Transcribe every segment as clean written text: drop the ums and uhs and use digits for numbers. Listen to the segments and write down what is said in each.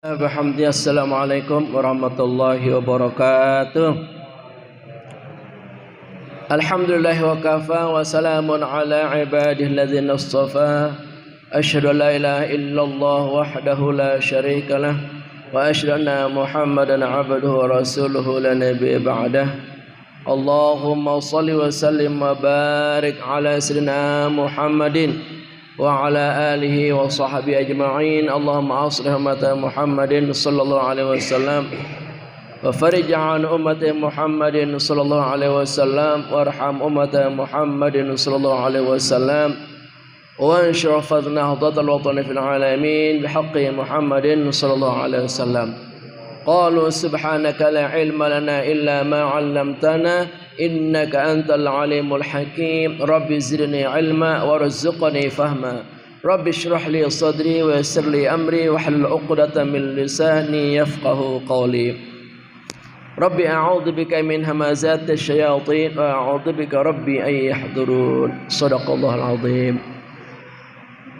Bihamdi assalamualaikum warahmatullahi wabarakatuh. Alhamdulillah wa kafa wa salamun ala ibadihi alladhina istafa. Asyhadu an la ilaha illallah wahdahu la syarika lah wa asyhadu anna Muhammadan abduhu wa rasuluhu la nabiyya ba'dah. Allahumma shalli wa sallim wa barik ala sayyidina Muhammadin wa ala alihi wa sahbihi ajma'in. Allahumma aslih ummata Muhammadin sallallahu alaihi wasallam wa farij an ummati Muhammadin sallallahu alaihi wasallam warham ummata Muhammadin sallallahu alaihi wasallam wa anshur fadna hadatal watan fil alamin bihaqqi Muhammadin sallallahu alaihi wasallam. Qalu subhanaka la ilma lana illa ma 'allamtana innaka antal alimul hakim. Rabbi zidni ilma warzuqni fahma. Rabbi shrah li sadri wa yassir li amri wahlul 'uqdatam min lisani yafqahu qawli. Rabbi a'udzu bika min hamazati syayatin wa a'udzu bika rabbi an yahdurun. Shadaqallahul azim.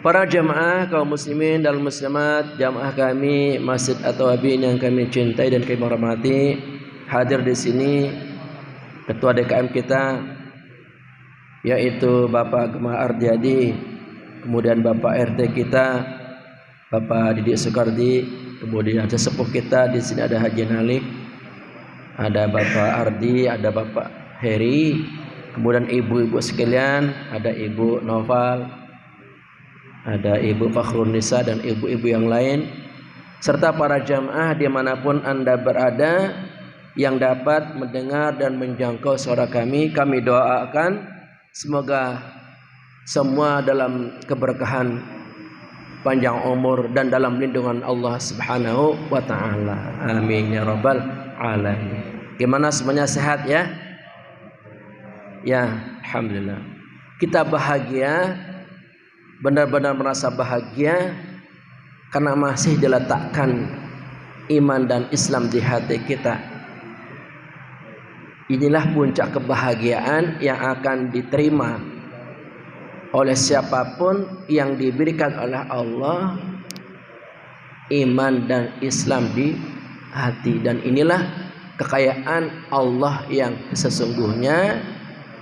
Para jamaah kaum muslimin dan muslimat, jamaah kami Masjid At-Tawabin yang kami cintai dan kami hormati, hadir di sini Ketua DKM kita yaitu Bapak Gema Ardiadi, kemudian Bapak RT kita Bapak Didik Soekardi, kemudian ada sepuh kita di sini ada Haji Nalik, ada Bapak Ardi, ada Bapak Heri, kemudian ibu-ibu sekalian, ada Ibu Noval, ada Ibu Fakhrunisa dan ibu-ibu yang lain, serta para jamaah dimanapun Anda berada yang dapat mendengar dan menjangkau suara kami. Kami doakan semoga semua dalam keberkahan, panjang umur dan dalam lindungan Allah Subhanahu wa taala. Amin ya rabbal alamin. Gimana semuanya, sehat ya? Ya, alhamdulillah. Kita bahagia, benar-benar merasa bahagia karena masih diletakkan iman dan Islam di hati kita. Inilah puncak kebahagiaan yang akan diterima oleh siapapun yang diberikan oleh Allah iman dan Islam di hati. Dan inilah kekayaan Allah yang sesungguhnya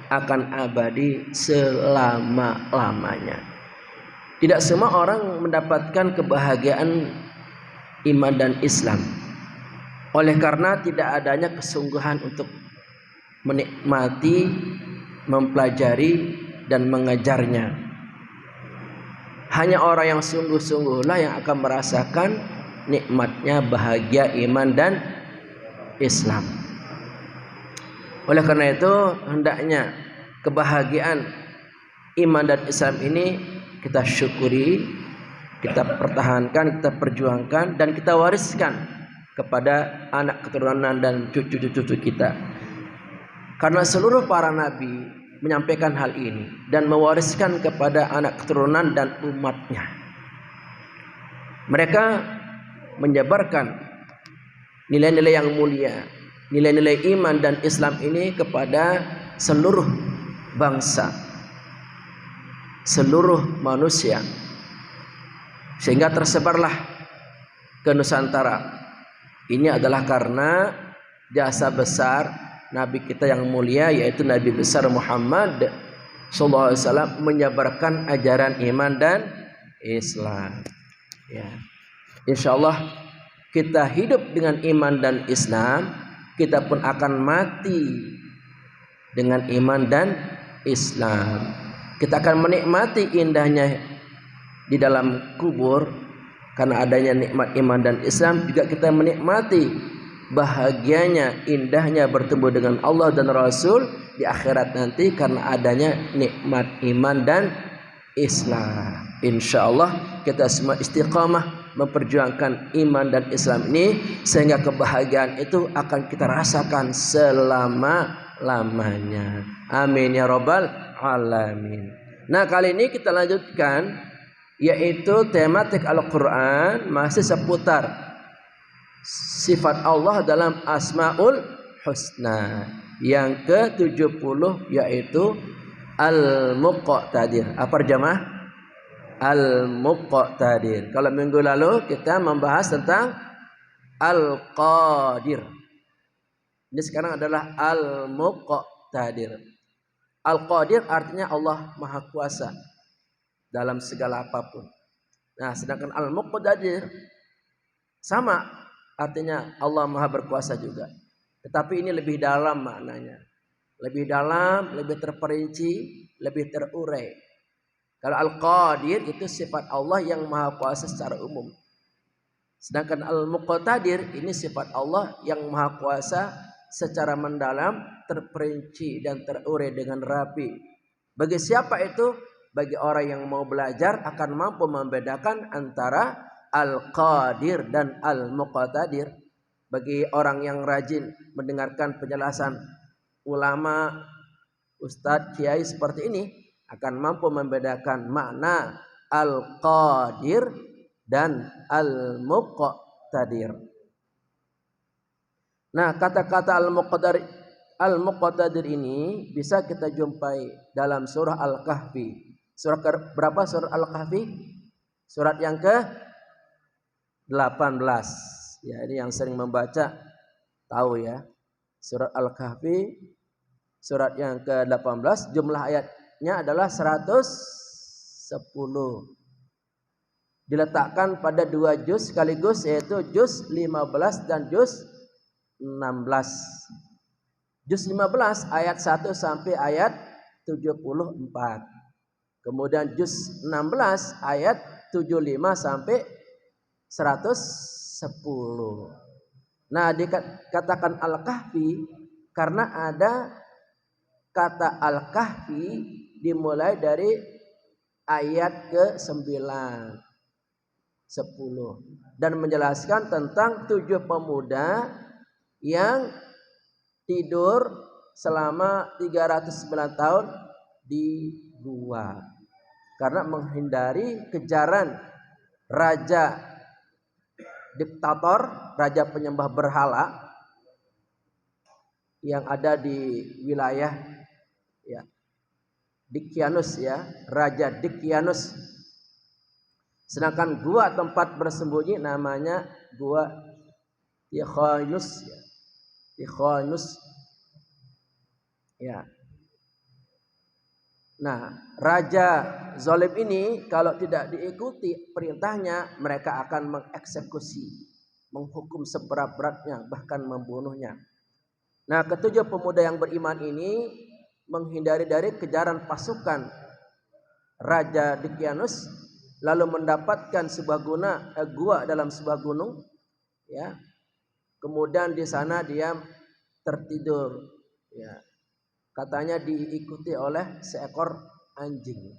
akan abadi selama-lamanya. Tidak semua orang mendapatkan kebahagiaan iman dan Islam oleh karena tidak adanya kesungguhan untuk menikmati, mempelajari dan mengejarnya. Hanya orang yang sungguh-sungguhlah yang akan merasakan nikmatnya bahagia iman dan Islam. Oleh karena itu hendaknya kebahagiaan iman dan Islam ini kita syukuri, kita pertahankan, kita perjuangkan, dan kita wariskan kepada anak keturunan dan cucu-cucu kita. Karena seluruh para nabi menyampaikan hal ini dan mewariskan kepada anak keturunan dan umatnya. Mereka menyebarkan nilai-nilai yang mulia, nilai-nilai iman dan Islam ini kepada seluruh bangsa, seluruh manusia, sehingga tersebarlah ke Nusantara. Ini adalah karena jasa besar Nabi kita yang mulia, yaitu Nabi besar Muhammad sallallahu alaihi wasallam, menyebarkan ajaran iman dan Islam. Ya. Insyaallah kita hidup dengan iman dan Islam, kita pun akan mati dengan iman dan Islam. Kita akan menikmati indahnya di dalam kubur karena adanya nikmat iman dan Islam. Juga kita menikmati bahagianya, indahnya bertemu dengan Allah dan Rasul di akhirat nanti karena adanya nikmat iman dan Islam. Insyaallah kita semua istiqamah memperjuangkan iman dan Islam ini sehingga kebahagiaan itu akan kita rasakan selama-lamanya. Amin ya rabbal alamin. Nah, kali ini kita lanjutkan yaitu tematik Al-Quran masih seputar sifat Allah dalam Asmaul Husna. Yang ke-70 yaitu Al-Muqtadir. Apa jamaah? Al-Muqtadir. Kalau minggu lalu kita membahas tentang Al-Qadir. Ini sekarang adalah Al-Muqtadir. Al-Qadir artinya Allah Maha Kuasa dalam segala apapun. Nah, sedangkan Al-Muqtadir sama artinya Allah Maha Berkuasa juga. Tetapi ini lebih dalam maknanya. Lebih dalam, lebih terperinci, lebih terurai. Kalau Al-Qadir itu sifat Allah yang Maha Kuasa secara umum. Sedangkan Al-Muqtadir ini sifat Allah yang Maha Kuasa secara mendalam, terperinci dan terurai dengan rapi. Bagi siapa itu? Bagi orang yang mau belajar akan mampu membedakan antara Al-Qadir dan Al-Muqtadir. Bagi orang yang rajin mendengarkan penjelasan ulama, ustadz, kiai seperti ini akan mampu membedakan makna Al-Qadir dan Al-Muqtadir. Nah, kata-kata Al-Muqtadir ini bisa kita jumpai dalam surah Al-Kahfi. Surah berapa surah Al-Kahfi? Surat yang ke-18. Ya, ini yang sering membaca tahu ya. Surat Al-Kahfi surat yang ke-18, jumlah ayatnya adalah 110. Diletakkan pada 2 juz sekaligus, yaitu juz 15 dan juz 16. Juz 15 ayat 1 sampai ayat 74. Kemudian juz 16 ayat 75 sampai 110. Nah, dikatakan Al-Kahfi karena ada kata Al-Kahfi dimulai dari ayat ke-9, 10 dan menjelaskan tentang 7 pemuda yang tidur selama 309 tahun di gua karena menghindari kejaran raja diktator, raja penyembah berhala yang ada di wilayah ya Dicyanus ya, Raja Dicyanus. Sedangkan gua tempat bersembunyi namanya gua Tykhanus ya. Tykhanus ya. Nah, raja zalim ini kalau tidak diikuti perintahnya, mereka akan mengeksekusi, menghukum seberat-beratnya, bahkan membunuhnya. Nah, ketujuh pemuda yang beriman ini menghindari dari kejaran pasukan Raja Dicyanus, lalu mendapatkan sebuah gua dalam sebuah gunung ya. Kemudian di sana dia tertidur ya. Katanya diikuti oleh seekor anjing.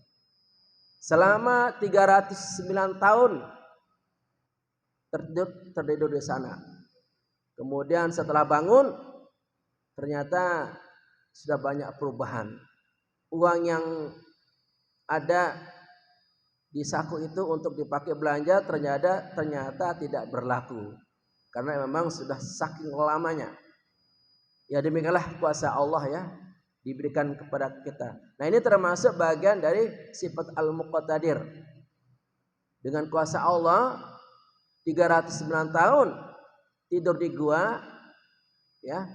Selama 309 tahun tertidur di sana. Kemudian setelah bangun ternyata sudah banyak perubahan. Uang yang ada di saku itu untuk dipakai belanja ternyata tidak berlaku. Karena memang sudah saking lamanya. Ya, demikianlah kuasa Allah ya diberikan kepada kita. Nah, ini termasuk bagian dari sifat Al-Muqtadir. Dengan kuasa Allah 309 tahun tidur di gua ya,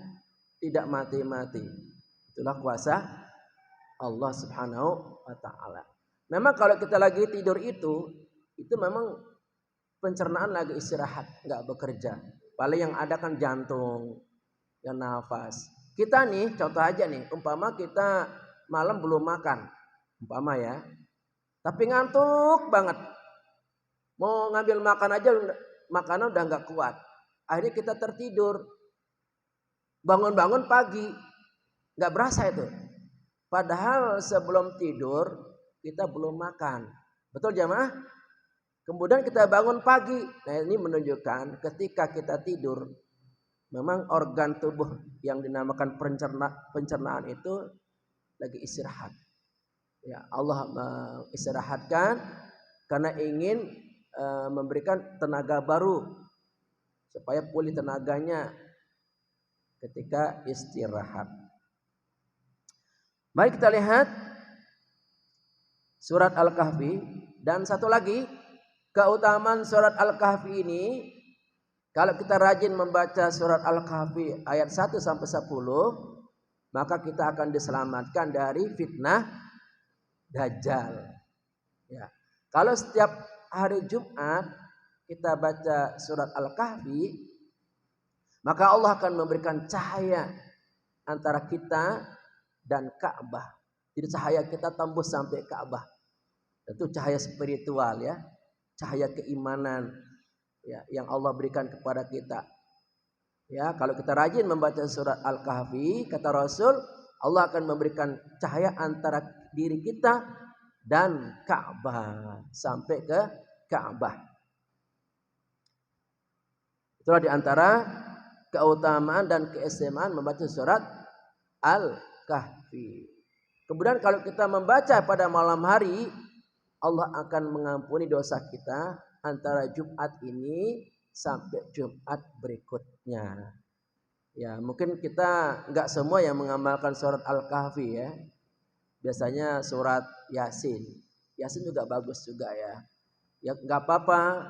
tidak mati-mati. Itulah kuasa Allah Subhanahu wa taala. Memang kalau kita lagi tidur itu memang pencernaan lagi istirahat, enggak bekerja. Paling yang ada kan jantung, dan nafas. Kita nih contoh aja nih, umpama kita malam belum makan, umpama ya, tapi ngantuk banget, mau ngambil makan aja makanan udah nggak kuat, akhirnya kita tertidur, bangun-bangun pagi, nggak berasa itu, padahal sebelum tidur kita belum makan, betul jamaah? Kemudian kita bangun pagi, nah ini menunjukkan ketika kita tidur memang organ tubuh yang dinamakan pencernaan itu lagi istirahat. Ya, Allah istirahatkan karena ingin memberikan tenaga baru supaya pulih tenaganya ketika istirahat. Mari kita lihat surat Al-Kahfi dan satu lagi keutamaan surat Al-Kahfi ini Kalau kita rajin membaca surat Al-Kahfi ayat 1 sampai 10, maka kita akan diselamatkan dari fitnah Dajjal. Ya. Kalau setiap hari Jumat kita baca surat Al-Kahfi, maka Allah akan memberikan cahaya antara kita dan Ka'bah. Jadi cahaya kita tembus sampai Ka'bah. Itu cahaya spiritual ya, cahaya keimanan ya, yang Allah berikan kepada kita. Ya, kalau kita rajin membaca surat Al-Kahfi, kata Rasul, Allah akan memberikan cahaya antara diri kita dan Ka'bah sampai ke Ka'bah. Itulah di antara keutamaan dan keistimewaan membaca surat Al-Kahfi. Kemudian kalau kita membaca pada malam hari, Allah akan mengampuni dosa kita antara Jumat ini sampai Jumat berikutnya. Ya, mungkin kita nggak semua yang mengamalkan surat Al-Kahfi ya. Biasanya surat Yasin. Yasin juga bagus juga ya. Ya nggak apa-apa,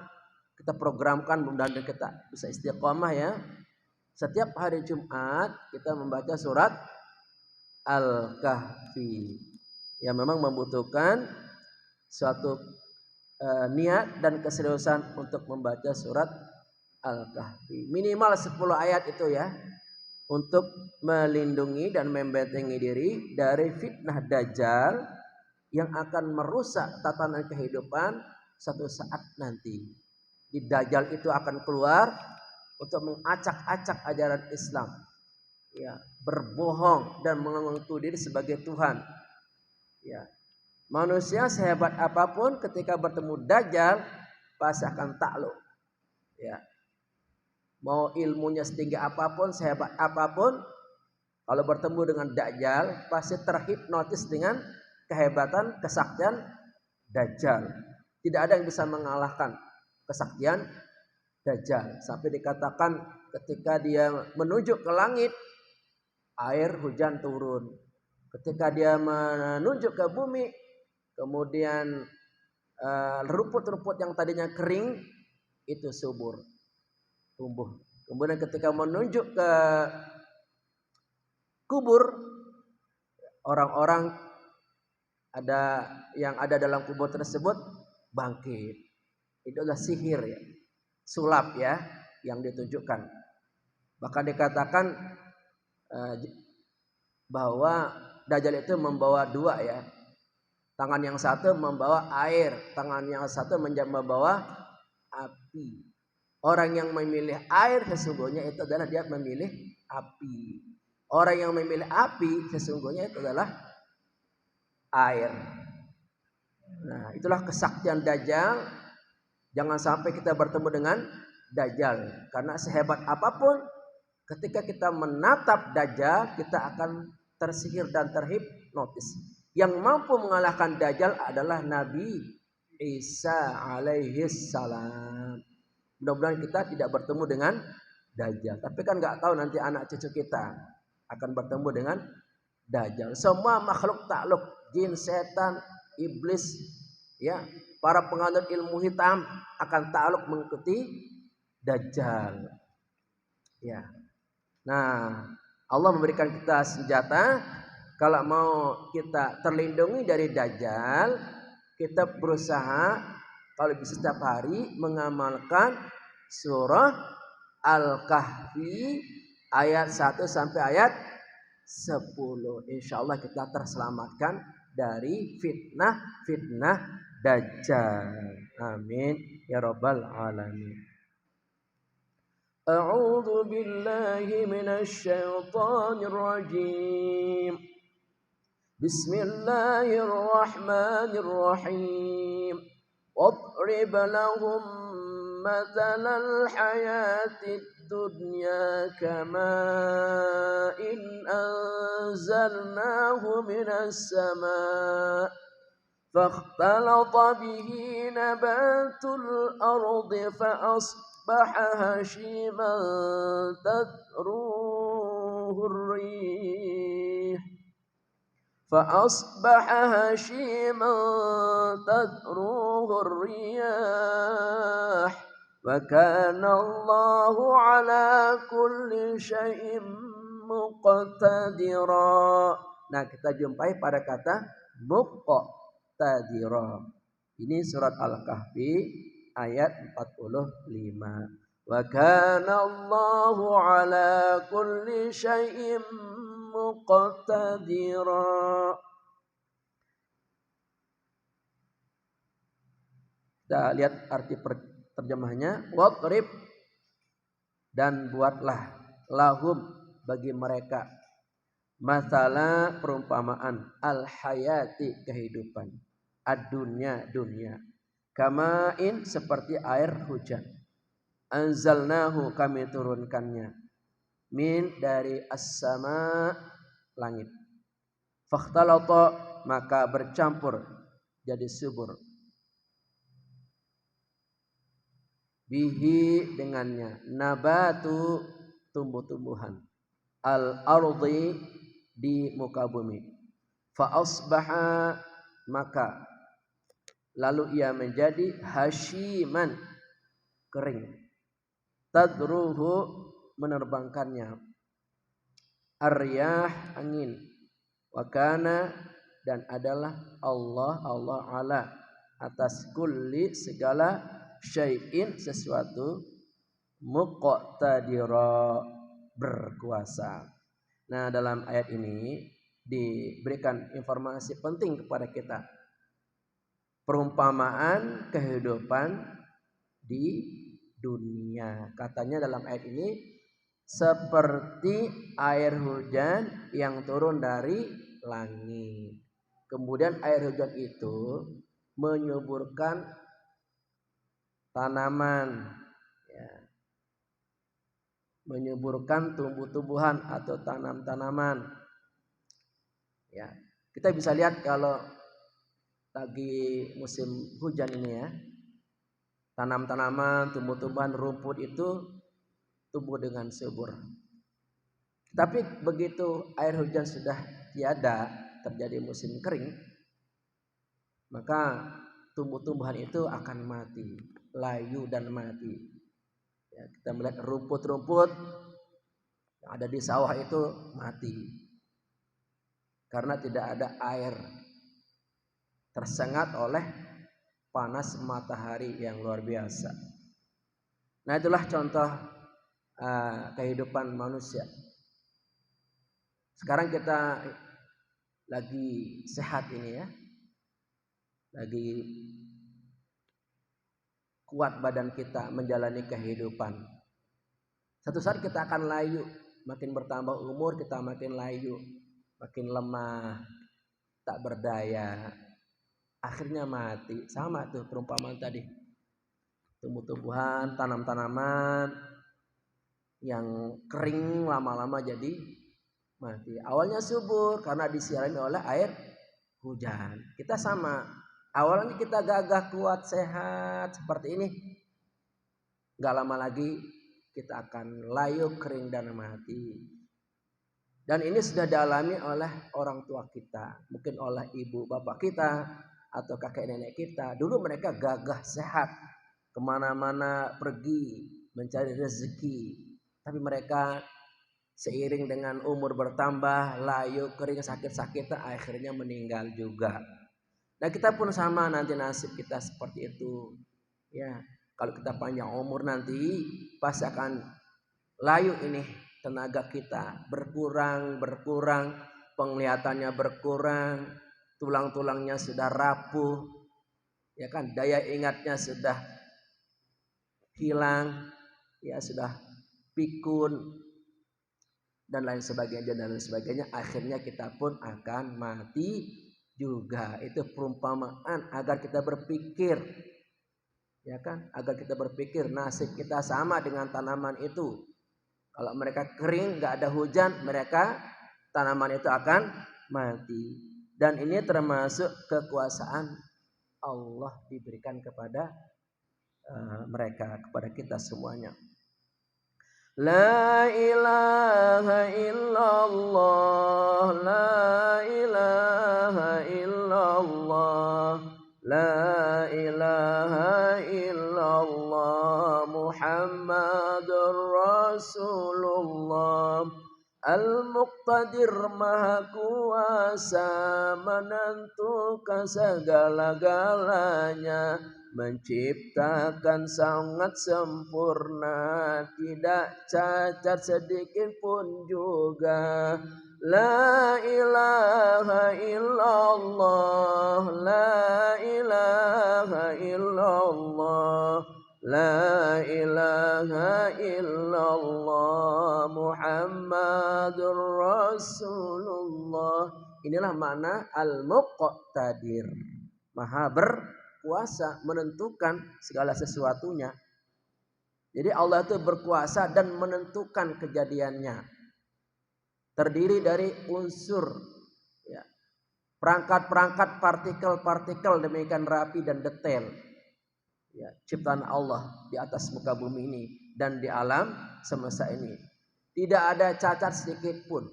kita programkan mudah-mudahan kita bisa istiqomah ya. Setiap hari Jumat kita membaca surat Al-Kahfi. Ya memang membutuhkan suatu niat dan keseriusan untuk membaca surat Al-Kahfi. Minimal 10 ayat itu ya, untuk melindungi dan membentengi diri dari fitnah Dajjal yang akan merusak tatanan kehidupan satu saat nanti. Di Dajjal itu akan keluar untuk mengacak-acak ajaran Islam. Ya, berbohong dan mengaku diri sebagai Tuhan. Ya. Manusia sehebat apapun ketika bertemu Dajjal pasti akan takluk. Ya. Mau ilmunya setinggi apapun, sehebat apapun, kalau bertemu dengan Dajjal pasti terhipnotis dengan kehebatan, kesaktian Dajjal. Tidak ada yang bisa mengalahkan kesaktian Dajjal. Sampai dikatakan ketika dia menunjuk ke langit, air hujan turun. Ketika dia menunjuk ke bumi, kemudian rumput-rumput yang tadinya kering itu subur, tumbuh. Kemudian ketika menunjuk ke kubur, orang-orang yang ada dalam kubur tersebut bangkit. Itu adalah sihir ya, sulap ya yang ditunjukkan. Bahkan dikatakan bahwa Dajjal itu membawa dua ya. Tangan yang satu membawa air, tangan yang satu membawa api. Orang yang memilih air sesungguhnya itu adalah dia memilih api. Orang yang memilih api sesungguhnya itu adalah air. Nah, itulah kesaktian Dajjal. Jangan sampai kita bertemu dengan Dajjal. Karena sehebat apapun, ketika kita menatap Dajjal, kita akan tersihir dan terhipnotis. Yang mampu mengalahkan Dajjal adalah Nabi Isa alaihi salam. Mudah-mudahan kita tidak bertemu dengan Dajjal. Tapi kan nggak tahu nanti anak cucu kita akan bertemu dengan Dajjal. Semua makhluk takluk, jin, setan, iblis, ya, para penganut ilmu hitam akan takluk mengikuti Dajjal. Ya. Nah, Allah memberikan kita senjata. Kalau mau kita terlindungi dari Dajjal, kita berusaha kalau bisa setiap hari mengamalkan surah Al-Kahfi ayat 1 sampai ayat 10. Insyaallah kita terselamatkan dari fitnah Dajjal. Amin ya rabbal alamin. A'udzu billahi minasy syaithanir rajim. Bismillahirrahmanirrahim. Wadrib lahum mathalal hayatid dunya kama'in anzalnahu minas sama' fakhtalata bihi nabatul ardi فأصبح هشيما تذروه الريح فأصبح هشيما تذروه الرياح wa kana Allahu ala kulli syai'in muqtadira. Nah, kita jumpai pada kata muqtadira. Ini surat Al-Kahfi ayat 45. Wa kana Allahu ala kulli syai'in muqtadira. Kita lihat arti terjemahnya. Wadrib, dan buatlah, lahum, bagi mereka, masalah perumpamaan, al-hayati, kehidupan, ad-dunya, dunia, kamain, seperti air hujan, anzalnahu, kami turunkannya, min, dari as-sama, langit, fakhtalata, maka bercampur jadi subur, bihi, dengannya, nabatu, tumbuh-tumbuhan, al-ardi, di muka bumi, fa asbaha, maka lalu ia menjadi hasyiman, kering, tadruhu, menerbangkannya, ar-riyah, angin, wa kana, dan adalah Allah ala, atas kulli, segala, syai'in, sesuatu, muqtadira, berkuasa. Nah, dalam ayat ini diberikan informasi penting kepada kita. Perumpamaan kehidupan di dunia. Katanya dalam ayat ini seperti air hujan yang turun dari langit. Kemudian air hujan itu menyuburkan tanaman, ya, menyuburkan tumbuh-tumbuhan atau tanam-tanaman. Ya, kita bisa lihat kalau lagi musim hujan ini ya, tanam-tanaman, tumbuh-tumbuhan, rumput itu tumbuh dengan subur. Tapi begitu air hujan sudah tiada, terjadi musim kering, maka tumbuh-tumbuhan itu akan mati, layu dan mati. Ya, kita melihat rumput-rumput yang ada di sawah itu mati karena tidak ada air, tersengat oleh panas matahari yang luar biasa. Nah, itulah contoh kehidupan manusia. Sekarang kita lagi sehat ini ya, lagi kuat badan kita menjalani kehidupan. Satu saat kita akan layu, makin bertambah umur kita makin layu, makin lemah, tak berdaya, akhirnya mati. Sama tuh perumpamaan tadi, tumbuh-tumbuhan, tanam-tanaman yang kering lama-lama jadi mati. Awalnya subur karena disirami oleh air hujan. Kita sama, awalnya kita gagah, kuat, sehat seperti ini, gak lama lagi kita akan layu, kering dan mati. Dan ini sudah dialami oleh orang tua kita, mungkin oleh ibu bapak kita atau kakek nenek kita. Dulu mereka gagah, sehat, kemana-mana pergi mencari rezeki. Tapi mereka seiring dengan umur bertambah, layu, kering, sakit-sakitan, akhirnya meninggal juga. Nah, kita pun sama, nanti nasib kita seperti itu. Ya, kalau kita panjang umur nanti pasti akan layu ini, tenaga kita berkurang, penglihatannya berkurang, tulang-tulangnya sudah rapuh, ya kan, daya ingatnya sudah hilang, ya sudah pikun dan lain sebagainya, akhirnya kita pun akan mati juga. Itu perumpamaan agar kita berpikir, ya kan, agar kita berpikir nasib kita sama dengan tanaman itu. Kalau mereka kering, nggak ada hujan, mereka, tanaman itu akan mati. Dan ini termasuk kekuasaan Allah diberikan kepada mereka, kepada kita semuanya. La ilaha illallah, la ilaha illallah, la ilaha illallah Rasulullah. Al-Muqtadir Maha Kuasa menentukan segala-galanya, menciptakan sangat sempurna, tidak cacat sedikit pun juga. La ilaha illallah, la ilaha illallah, la ilaha illallah Muhammadur Rasulullah. Inilah makna al-muqtadir. Maha berkuasa menentukan segala sesuatunya. Jadi Allah itu berkuasa dan menentukan kejadiannya. Terdiri dari unsur, ya, perangkat-perangkat partikel-partikel demikian rapi dan detail. Ya, ciptaan Allah di atas muka bumi ini dan di alam semesta ini. Tidak ada cacat sedikit pun.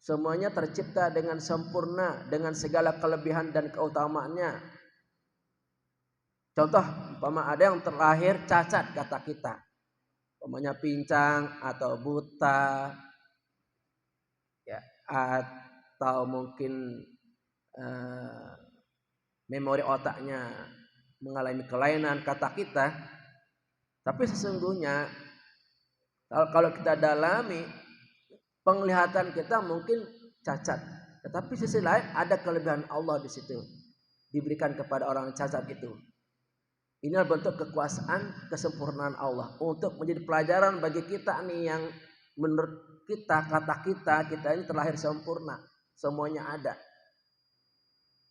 Semuanya tercipta dengan sempurna, dengan segala kelebihan dan keutamaannya. Contoh, umpama ada yang terlahir cacat kata kita, umpamanya pincang atau buta, ya, atau mungkin memori otaknya mengalami kelainan kata kita. Tapi sesungguhnya kalau kita dalami, penglihatan kita mungkin cacat, tetapi sisi lain ada kelebihan Allah di situ diberikan kepada orang cacat itu. Inilah bentuk kekuasaan, kesempurnaan Allah untuk menjadi pelajaran bagi kita nih, yang menurut kita, kata kita ini terlahir sempurna, semuanya ada.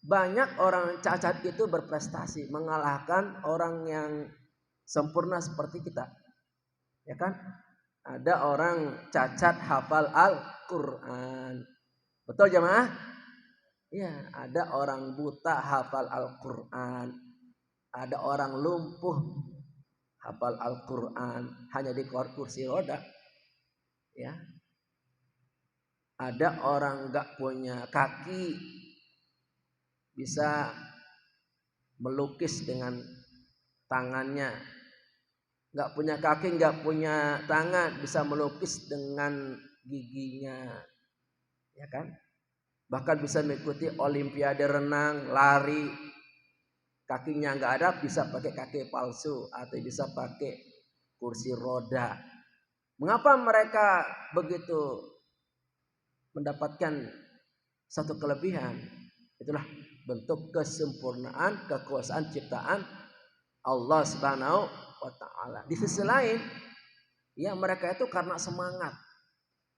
Banyak orang cacat itu berprestasi mengalahkan orang yang sempurna seperti kita, ya kan? Ada orang cacat hafal Al-Quran, betul jemaah? Ya, ada orang buta hafal Al-Quran, ada orang lumpuh hafal Al-Quran hanya di kursi roda, ya. Ada orang gak punya kaki bisa melukis dengan tangannya, gak punya kaki, gak punya tangan bisa melukis dengan giginya, ya kan? Bahkan bisa mengikuti olimpiade renang, lari, kakinya gak ada bisa pakai kaki palsu atau bisa pakai kursi roda. Mengapa mereka begitu mendapatkan satu kelebihan? Itulah bentuk kesempurnaan, kekuasaan ciptaan Allah Subhanahu wa ta'ala. Di sisi lain, ya, mereka itu karena semangat,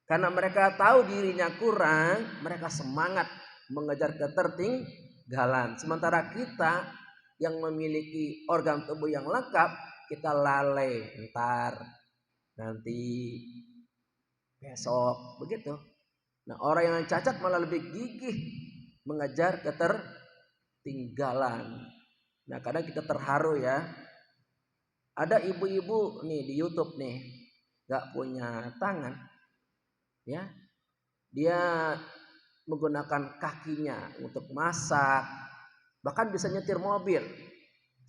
karena mereka tahu dirinya kurang, mereka semangat mengejar ketertinggalan. Sementara kita yang memiliki organ tubuh yang lengkap, kita lalai, ntar, nanti, besok, begitu. Nah, orang yang cacat malah lebih gigih mengejar ketertinggalan. Nah, kadang kita terharu ya. Ada ibu-ibu nih di YouTube nih, gak punya tangan, ya, dia menggunakan kakinya untuk masak, bahkan bisa nyetir mobil.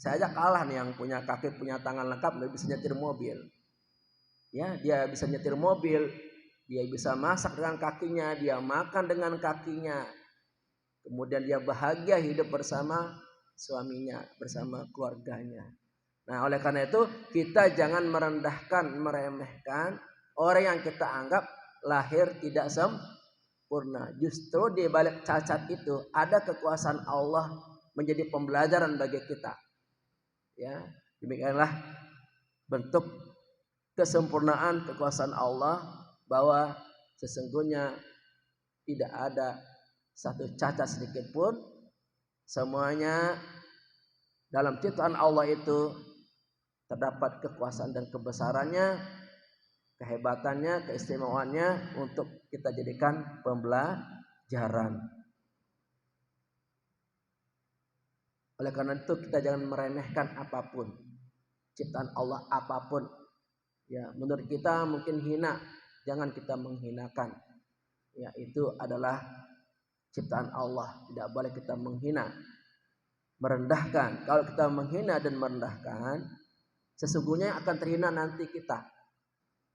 Saya aja kalah nih yang punya kaki, punya tangan lengkap, nggak bisa nyetir mobil. Ya, dia bisa nyetir mobil, dia bisa masak dengan kakinya, dia makan dengan kakinya. Kemudian dia bahagia hidup bersama suaminya, bersama keluarganya. Nah, oleh karena itu kita jangan merendahkan, meremehkan orang yang kita anggap lahir tidak sempurna. Justru di balik cacat itu ada kekuasaan Allah menjadi pembelajaran bagi kita. Ya, demikianlah bentuk kesempurnaan kekuasaan Allah, bahwa sesungguhnya tidak ada satu cacat sedikit pun. Semuanya dalam ciptaan Allah itu terdapat kekuasaan dan kebesarannya, kehebatannya, keistimewaannya untuk kita jadikan pembelajaran. Oleh karena itu kita jangan meremehkan apapun, ciptaan Allah apapun. Ya, menurut kita mungkin hina, jangan kita menghinakan. Ya, itu adalah ciptaan Allah, tidak boleh kita menghina, merendahkan. Kalau kita menghina dan merendahkan, sesungguhnya akan terhina nanti kita.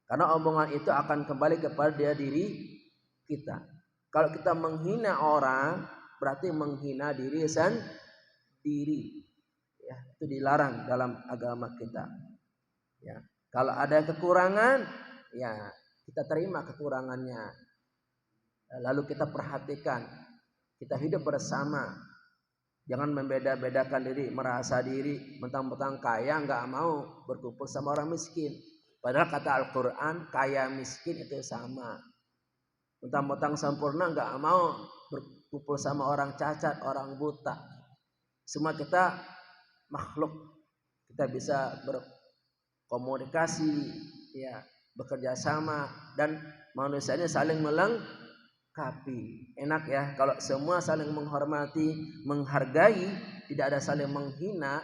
Karena omongan itu akan kembali kepada diri kita. Kalau kita menghina orang, berarti menghina diri sendiri. Ya, itu dilarang dalam agama kita. Ya, kalau ada kekurangan, ya kita terima kekurangannya. Lalu kita perhatikan, kita hidup bersama. Jangan membeda-bedakan diri, merasa diri mentang-mentang kaya nggak mau berkumpul sama orang miskin. Padahal kata Al-Quran, kaya miskin itu sama. Mentang-mentang sempurna nggak mau berkumpul sama orang cacat, orang buta. Semua kita makhluk, kita bisa berkomunikasi, ya, bekerja sama, dan manusia ini saling melengkapi. Enak ya kalau semua saling menghormati, menghargai, tidak ada saling menghina,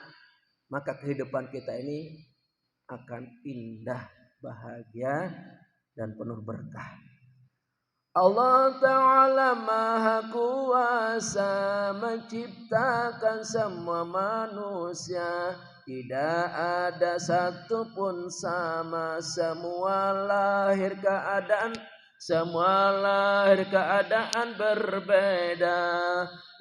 maka kehidupan kita ini akan indah, bahagia, dan penuh berkah. Allah Ta'ala Maha Kuasa menciptakan semua manusia, tidak ada satupun sama, semua lahir keadaan berbeda.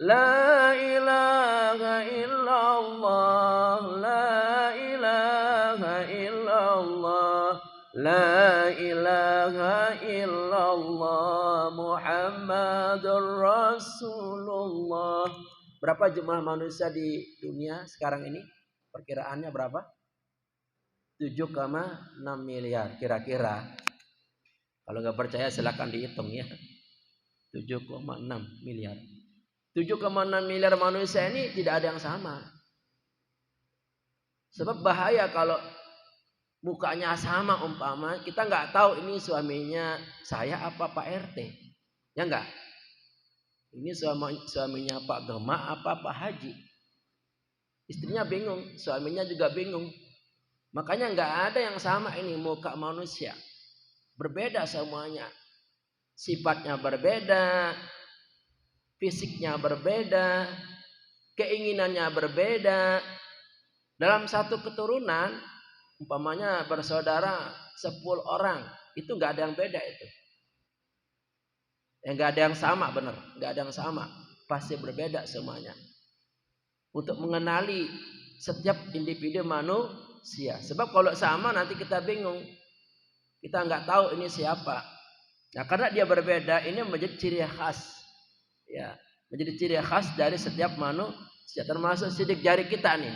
La ilaha illallah, la ilaha illallah, la ilaha illallah, Muhammadur Rasulullah. Berapa jumlah manusia di dunia sekarang ini? Perkiraannya berapa? 7,6 miliar kira-kira. Kalau nggak percaya silakan dihitung ya. 7,6 miliar. 7,6 miliar manusia ini tidak ada yang sama. Sebab bahaya kalau mukanya sama, umpama kita nggak tahu ini suaminya saya apa Pak RT, ya enggak? Ini suaminya Pak Gemak apa Pak Haji. Istrinya bingung, suaminya juga bingung. Makanya nggak ada yang sama ini muka manusia. Berbeda semuanya. Sifatnya berbeda, fisiknya berbeda, keinginannya berbeda. Dalam satu keturunan, umpamanya bersaudara 10 orang, itu nggak ada yang beda itu. Nggak ada yang sama, benar, nggak ada yang sama, pasti berbeda semuanya. Untuk mengenali setiap individu manusia. Sebab kalau sama nanti kita bingung, kita nggak tahu ini siapa. Nah, karena dia berbeda, ini menjadi ciri khas, ya, menjadi ciri khas dari setiap manusia. Termasuk sidik jari kita nih.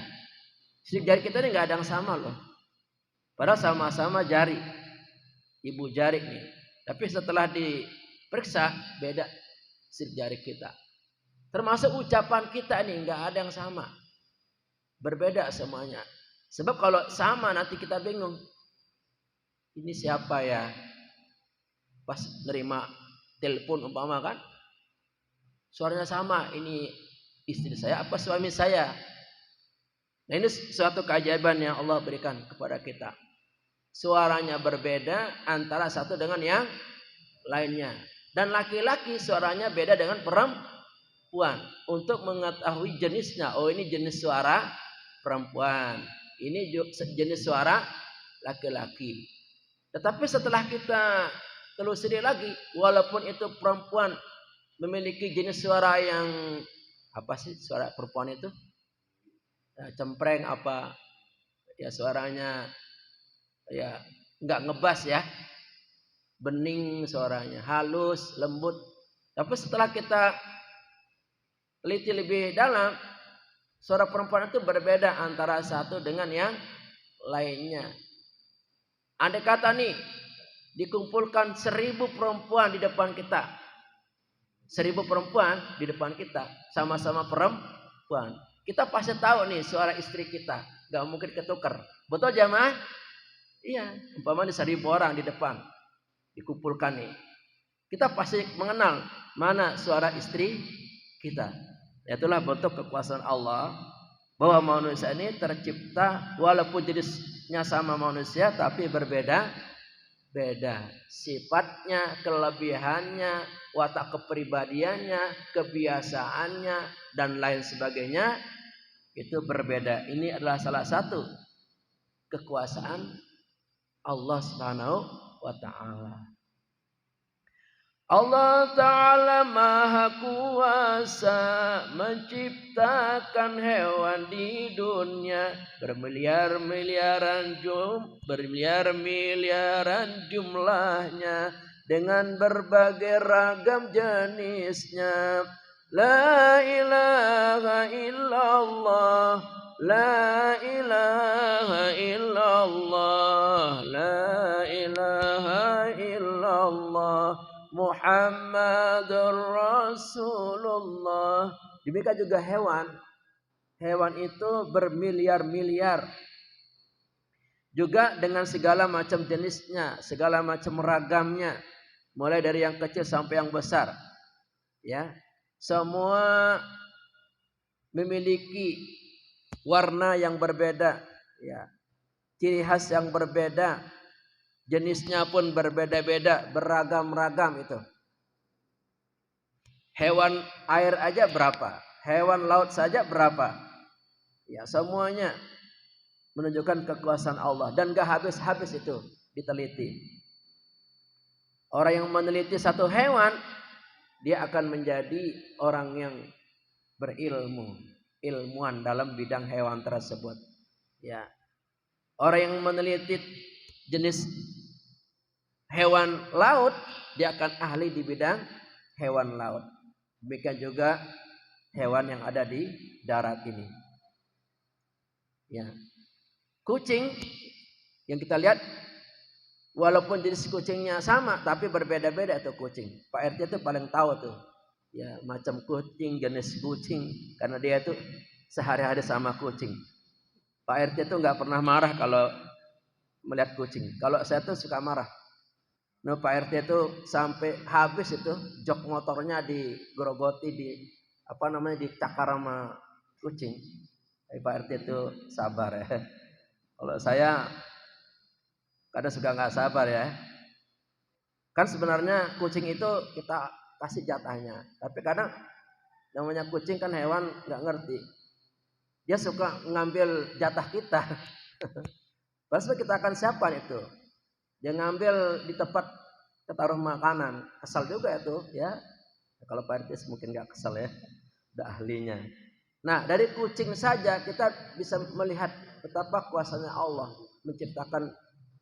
Sidik jari kita ini nggak ada yang sama loh. Padahal sama-sama jari, ibu jari nih. Tapi setelah diperiksa beda sidik jari kita. Termasuk ucapan kita nih nggak ada yang sama, berbeda semuanya. Sebab kalau sama nanti kita bingung. Ini siapa ya? Pas nerima telepon umpama kan, suaranya sama. Ini istri saya apa suami saya? Nah, ini suatu keajaiban yang Allah berikan kepada kita. Suaranya berbeda antara satu dengan yang lainnya. Dan laki-laki suaranya beda dengan perempuan. Untuk mengetahui jenisnya, oh ini jenis suara perempuan, ini jenis suara laki-laki. Tetapi setelah kita telusuri lagi, walaupun itu perempuan memiliki jenis suara yang apa sih suara perempuan itu? Ya, cempreng apa? Ya suaranya ya nggak ngebas ya, bening suaranya, halus, lembut. Tapi setelah kita teliti lebih dalam, suara perempuan itu berbeda antara satu dengan yang lainnya. Andai kata nih dikumpulkan 1000 perempuan di depan kita, 1000 perempuan di depan kita, sama-sama perempuan, kita pasti tahu nih suara istri kita, gak mungkin ketukar. Betul jamaah? Iya, umpamanya 1000 orang di depan dikumpulkan nih, kita pasti mengenal mana suara istri kita. Itulah bentuk kekuasaan Allah, bahwa manusia ini tercipta walaupun jenisnya sama manusia tapi berbeda-beda. Sifatnya, kelebihannya, watak kepribadiannya, kebiasaannya, dan lain sebagainya itu berbeda. Ini adalah salah satu kekuasaan Allah Subhanahu wa ta'ala. Allah Ta'ala Maha Kuasa menciptakan hewan di dunia bermiliar-miliaran jumlahnya dengan berbagai ragam jenisnya. La ilaha illallah, la ilaha illallah, la ilaha illallah Muhammadur Rasulullah. Demikian juga hewan. Hewan itu bermiliar-miliar. Juga dengan segala macam jenisnya, segala macam ragamnya. Mulai dari yang kecil sampai yang besar. Ya. Semua memiliki warna yang berbeda, ya. Ciri khas yang berbeda. Jenisnya pun berbeda-beda, beragam-ragam itu. Hewan air aja berapa? Hewan laut saja berapa? Ya, semuanya menunjukkan kekuasaan Allah dan gak habis-habis itu diteliti. Orang yang meneliti satu hewan, dia akan menjadi orang yang berilmu, ilmuwan dalam bidang hewan tersebut. Ya. Orang yang meneliti jenis hewan laut, dia akan ahli di bidang hewan laut. Demikian juga hewan yang ada di darat ini. Ya. Kucing yang kita lihat, walaupun jenis kucingnya sama, tapi berbeda-beda tuh kucing. Pak RT itu paling tahu tuh, ya macam kucing, jenis kucing, karena dia tuh sehari-hari sama kucing. Pak RT itu nggak pernah marah kalau melihat kucing. Kalau saya tuh suka marah. Nah, Pak RT itu sampai habis itu jok motornya digerogoti, dicakar sama kucing. Tapi Pak RT itu sabar ya. Kalau saya kadang suka nggak sabar ya. Kan sebenarnya kucing itu kita kasih jatahnya, tapi kadang namanya kucing kan hewan nggak ngerti. Dia suka ngambil jatah kita. Pasti kita akan siapkan itu. Dia ngambil di tempat ketaruh makanan, kesal juga itu ya. Kalau Pak RT mungkin nggak kesal ya, udah ahlinya. Nah, dari kucing saja kita bisa melihat betapa kuasanya Allah menciptakan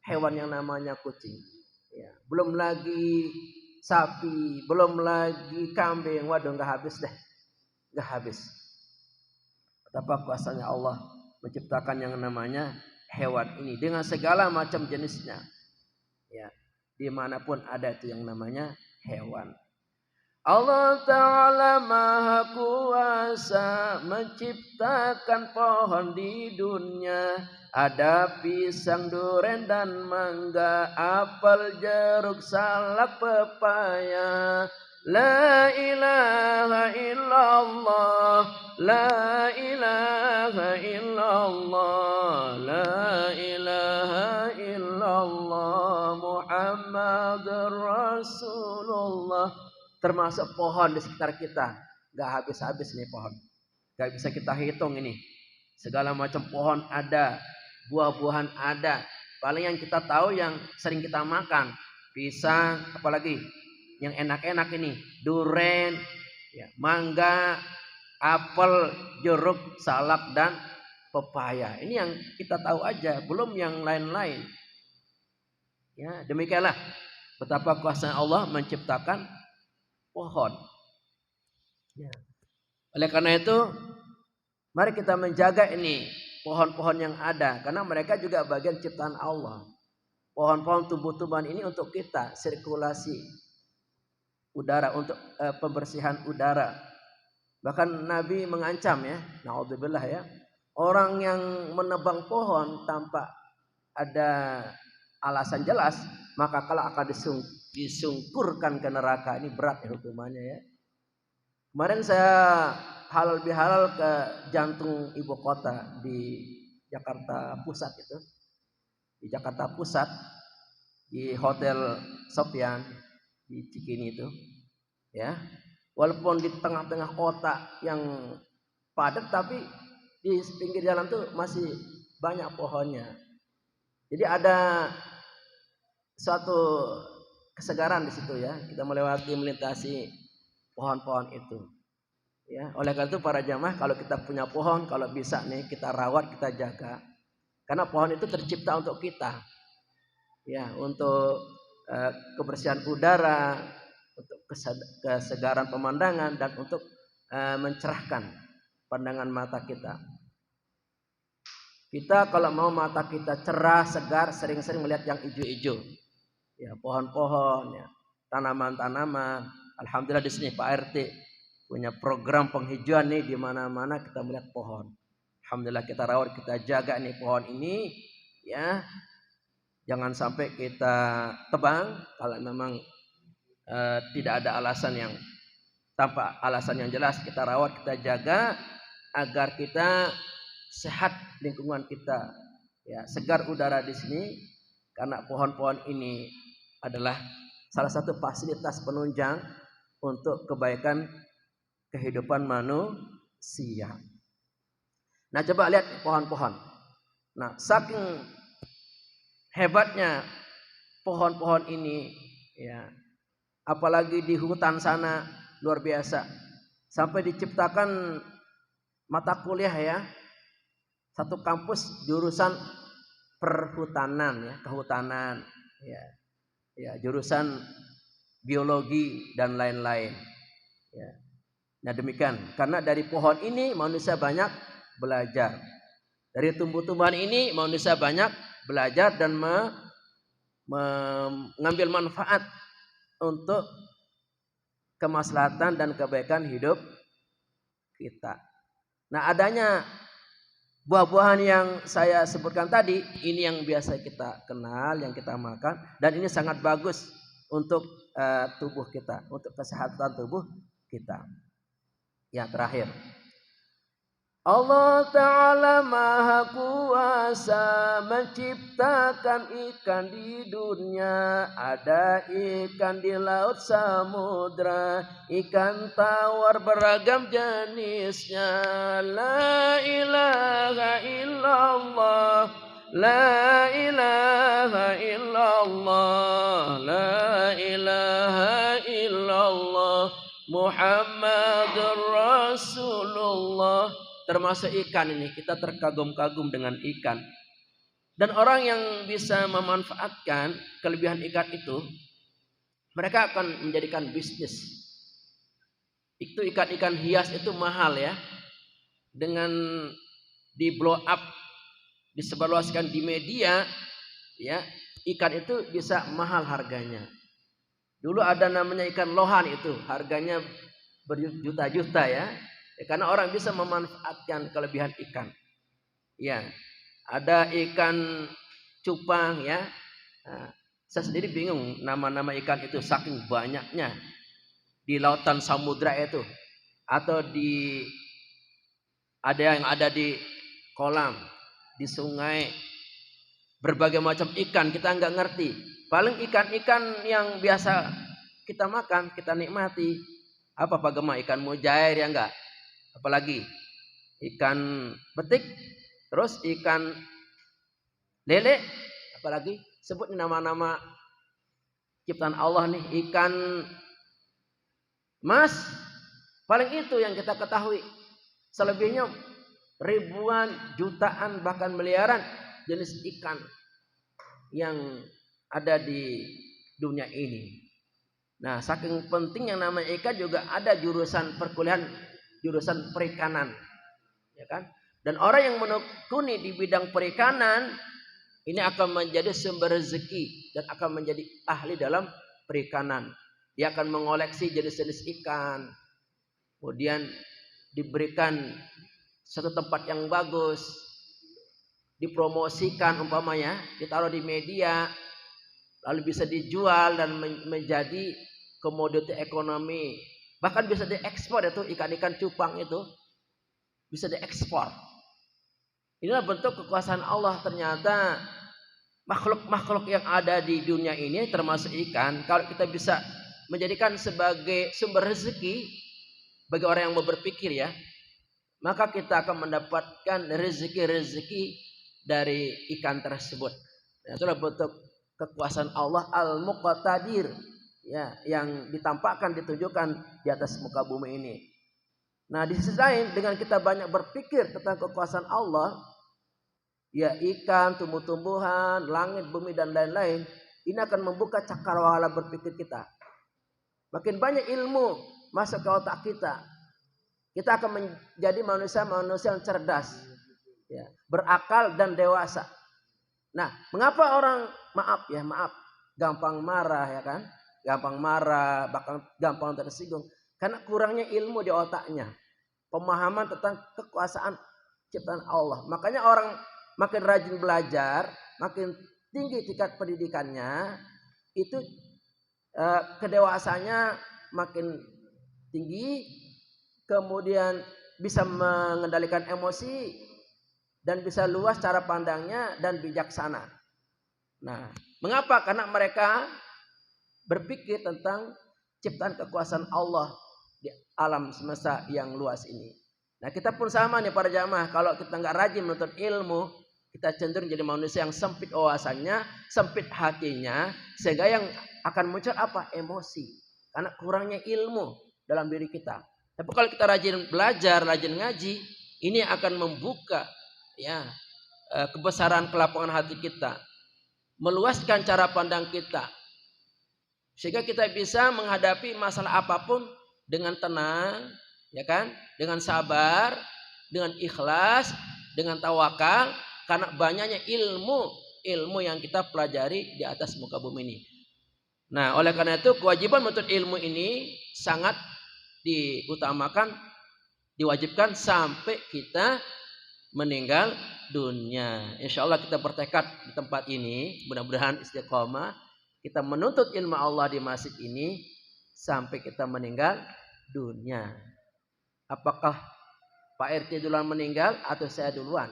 hewan yang namanya kucing. Ya, belum lagi sapi, belum lagi kambing. Waduh, nggak habis deh, nggak habis. Betapa kuasanya Allah menciptakan yang namanya hewan ini dengan segala macam jenisnya. Ya, dimanapun ada itu yang namanya hewan. Allah Ta'ala Maha Kuasa menciptakan pohon di dunia. Ada pisang, duren dan mangga, apel, jeruk, salak, pepaya. La ilaha illallah, la ilaha illallah, la ilaha illallah Muhammadur Rasulullah. Termasuk pohon di sekitar kita, gak habis-habis nih pohon, gak bisa kita hitung ini. Segala macam pohon ada, buah-buahan ada. Paling yang kita tahu yang sering kita makan, pisang, apalagi yang enak-enak ini, duren, ya, mangga, apel, jeruk, salak dan pepaya. Ini yang kita tahu aja, belum yang lain-lain. Ya, demikianlah betapa kuasa Allah menciptakan pohon. Ya. Oleh karena itu, mari kita menjaga ini pohon-pohon yang ada, karena mereka juga bagian ciptaan Allah. Pohon-pohon tumbuh-tumbuhan ini untuk kita sirkulasi udara, untuk pembersihan udara. Bahkan Nabi mengancam ya, naudzubillah ya, orang yang menebang pohon tanpa ada alasan jelas, maka kalau akan disungkurkan ke neraka. Ini berat ya hukumannya ya. Kemarin saya halal bihalal ke jantung ibu kota di Jakarta Pusat itu. Di Jakarta Pusat, di Hotel Sopyan di Cikini itu. Ya. Walaupun di tengah-tengah kota yang padat, tapi di pinggir jalan tuh masih banyak pohonnya. Jadi ada suatu kesegaran di situ ya. Kita melintasi pohon-pohon itu. Ya, oleh karena itu para jamaah kalau kita punya pohon, kalau bisa nih kita rawat, kita jaga. Karena pohon itu tercipta untuk kita. Ya, untuk kebersihan udara, untuk kesegaran pemandangan dan untuk mencerahkan pandangan mata kita. Kita kalau mau mata kita cerah, segar, sering-sering melihat yang hijau-hijau. Ya, pohon-pohon, ya, tanaman-tanaman. Alhamdulillah di sini Pak RT punya program penghijauan nih, di mana-mana kita melihat pohon. Alhamdulillah kita rawat, kita jaga nih pohon ini, ya. Jangan sampai kita tebang kalau memang tidak ada alasan yang tanpa alasan yang jelas. Kita rawat, kita jaga agar kita sehat lingkungan kita, ya, segar udara di sini. Karena pohon-pohon ini adalah salah satu fasilitas penunjang untuk kebaikan kehidupan manusia. Nah, coba lihat pohon-pohon. Nah, saking hebatnya pohon-pohon ini, ya, apalagi di hutan sana luar biasa. Sampai diciptakan mata kuliah ya, satu kampus jurusan perhutanan, ya, kehutanan, ya, ya, jurusan biologi dan lain-lain. Ya. Nah demikian, karena dari pohon ini manusia banyak belajar. Dari tumbuh-tumbuhan ini manusia banyak belajar dan mengambil manfaat untuk kemaslahatan dan kebaikan hidup kita. Nah, adanya buah-buahan yang saya sebutkan tadi, ini yang biasa kita kenal, yang kita makan, dan ini sangat bagus untuk tubuh kita, untuk kesehatan tubuh kita. Yang terakhir, Allah Ta'ala Maha Kuasa menciptakan ikan di dunia. Ada ikan di laut samudra, ikan tawar beragam jenisnya. La ilaha illallah, la ilaha illallah, la ilaha illallah, Muhammadur Rasulullah. Termasuk ikan ini, kita terkagum-kagum dengan ikan. Dan orang yang bisa memanfaatkan kelebihan ikan itu, mereka akan menjadikan bisnis. Itu ikan-ikan hias itu mahal ya. Dengan di blow up, disebarluaskan di media, ya, ikan itu bisa mahal harganya. Dulu ada namanya ikan lohan, itu harganya berjuta-juta ya. Karena orang bisa memanfaatkan kelebihan ikan. Ya, ada ikan cupang ya. Nah, saya sendiri bingung nama-nama ikan itu saking banyaknya di lautan samudra itu, atau ada yang ada di kolam, di sungai, berbagai macam ikan kita nggak ngerti. Paling ikan-ikan yang biasa kita makan, kita nikmati. Apa Pak Gema? Ikan mujair ya enggak? Apalagi ikan betik, terus ikan lele, apalagi sebut nama-nama ciptaan Allah nih. Ikan mas, paling itu yang kita ketahui. Selebihnya ribuan, jutaan, bahkan miliaran jenis ikan yang ada di dunia ini. Nah, saking penting yang namanya ikan, juga ada jurusan perkuliahan, jurusan perikanan, ya kan? Dan orang yang menekuni di bidang perikanan ini akan menjadi sumber rezeki dan akan menjadi ahli dalam perikanan. Dia akan mengoleksi jenis-jenis ikan, kemudian diberikan satu tempat yang bagus, dipromosikan umpamanya, ditaruh di media, lalu bisa dijual dan menjadi komoditi ekonomi. Bahkan bisa diekspor, itu ikan-ikan cupang itu bisa diekspor. Inilah bentuk kekuasaan Allah. Ternyata makhluk-makhluk yang ada di dunia ini termasuk ikan, kalau kita bisa menjadikan sebagai sumber rezeki bagi orang yang mau berpikir ya, maka kita akan mendapatkan rezeki-rezeki dari ikan tersebut. Itulah bentuk kekuasaan Allah al-muqtadir, ya, yang ditampakkan, ditunjukkan di atas muka bumi ini. Nah, di sisi lain dengan kita banyak berpikir tentang kekuasaan Allah, ya, ikan, tumbuh-tumbuhan, langit, bumi dan lain-lain, ini akan membuka cakrawala berpikir kita. Makin banyak ilmu masuk ke otak kita, kita akan menjadi manusia yang cerdas, ya, berakal dan dewasa. Nah, mengapa orang maaf gampang marah, ya kan? Gampang marah, bahkan gampang tersinggung karena kurangnya ilmu di otaknya, pemahaman tentang kekuasaan ciptaan Allah. Makanya orang makin rajin belajar, makin tinggi tingkat pendidikannya, itu kedewasannya makin tinggi, kemudian bisa mengendalikan emosi dan bisa luas cara pandangnya dan bijaksana. Nah, mengapa? Karena mereka berpikir tentang ciptaan kekuasaan Allah di alam semesta yang luas ini. Nah, kita pun sama nih para jamaah, kalau kita nggak rajin menuntut ilmu, kita cenderung jadi manusia yang sempit wawasannya, sempit hatinya, sehingga yang akan muncul apa? Emosi. Karena kurangnya ilmu dalam diri kita. Tapi kalau kita rajin belajar, rajin ngaji, ini akan membuka, ya, kebesaran kelapangan hati kita, meluaskan cara pandang kita, sehingga kita bisa menghadapi masalah apapun dengan tenang, ya kan? Dengan sabar, dengan ikhlas, dengan tawakal, karena banyaknya ilmu yang kita pelajari di atas muka bumi ini. Nah, oleh karena itu kewajiban menuntut ilmu ini sangat diutamakan, diwajibkan sampai kita meninggal dunia. Insya Allah kita bertekad di tempat ini, mudah-mudahan istiqomah, kita menuntut ilmu Allah di masjid ini sampai kita meninggal dunia. Apakah Pak RT duluan meninggal atau saya duluan?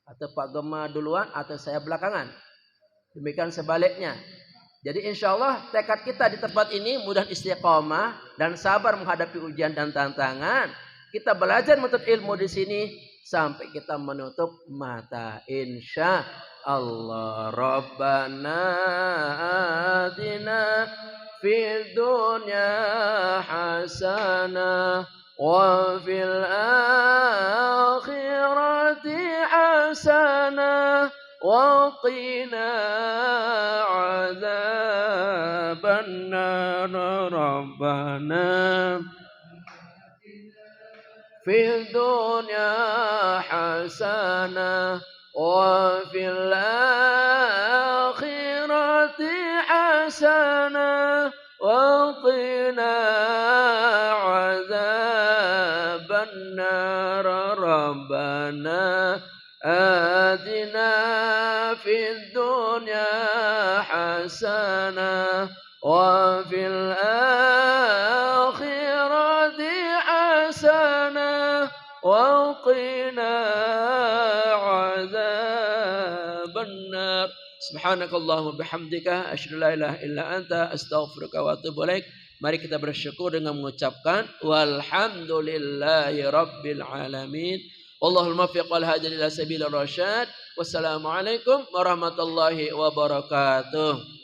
Atau Pak Gema duluan atau saya belakangan? Demikian sebaliknya. Jadi insya Allah tekad kita di tempat ini mudah istiqomah dan sabar menghadapi ujian dan tantangan. Kita belajar menuntut ilmu di sini sampai kita menutup mata. Insya Allah. Rabbana atina fid dunya hasanah wa fil akhirati hasanah wa qina adzaban nar. Rabbana fid dunya hasanah wa fil akhirati hasanah wa qina adzaban nar. Rabbana atina fid dunya hasanah wa fil akhirati hasanah wa qina adzaban nar. Subhanakallahumma bihamdika asyhadu an la ilaha illa anta astaghfiruka wa atubu ilaik. Mari kita bersyukur dengan mengucapkan walhamdulillahi rabbil alamin. Wallahul muwaffiq wal hadi ila sabilir rasyad. Wassalamualaikum warahmatullahi wabarakatuh.